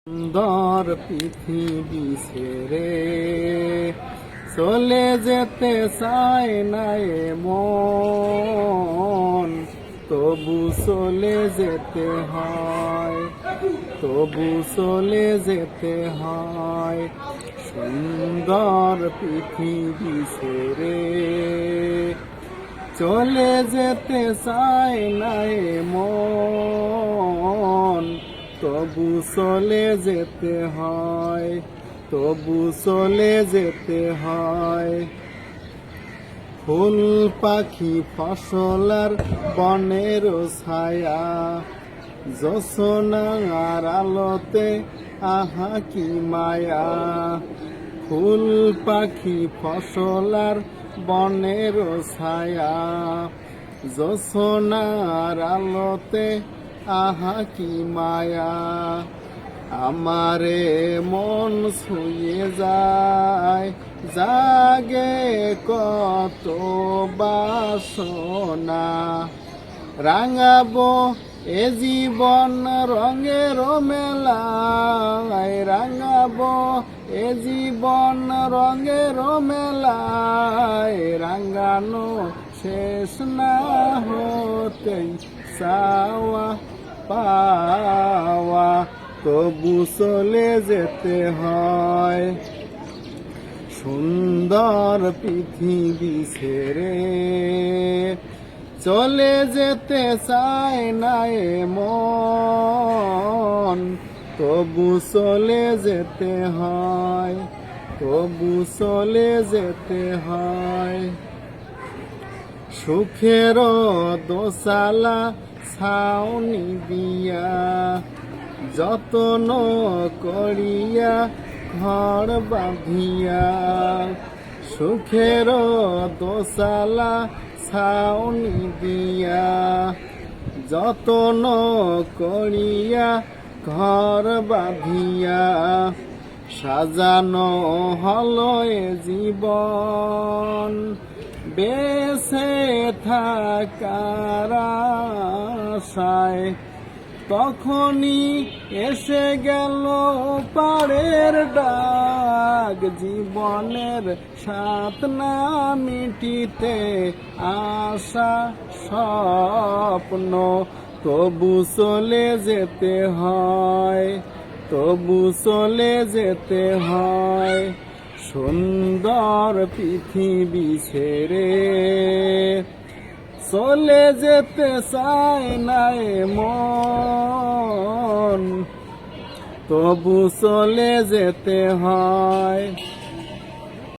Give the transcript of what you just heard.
সুন্দর পৃথিবী ছেড়ে চলে যেতে চায় না মন, তবু চলে যেতে হয়, তবু চলে যেতে হয়। সুন্দর পৃথিবী ছেড়ে চলে যেতে চায় না মন, তবু চলে যেতে হয়, তবু চলে যেতে হয়। ফুল পাখি ফসলার বনের ছায়া, জোছনার আলোতে আহা কি মায়া। ফুল পাখি ফসলার বনের ছায়া, জোছনার আলোতে আহা কি মায়া। আমারে মন ছুঁয়ে যায়, জাগে কত বাসনা। রাঙাবো এ জীবন রঙের মেলায়, রাঙাবো এ জীবন রঙের মেলায়। রাঙানো শেষ না হতেই চাওয়া পাওয়া, তবু চলে যেতে হয়। সুন্দর পৃথিবী ছেড়ে চলে যেতে চায় না মন, তবু চলে যেতে হয়, তবু চলে যেতে হয়। সুখের দোসালা ছাউনি দিয়া, যতন করিয়া ঘর বাঁধিয়া। সুখের দোসালা ছাউনি দিয়া, যতন করিয়া ঘর বাঁধিয়া। সাজানো হলো এ জীবন বেঁচে থাকার আশায়, তখনই এসে গেল পারের ডাক। জীবনের স্বাদ না মিটিতে আশা স্বপ্ন, তবু চলে যেতে হয়, তবু চলে যেতে হয়। সুন্দর পৃথিবী ছেড়ে চলে যেতে চায় না মন, তবু চলে যেতে হয়।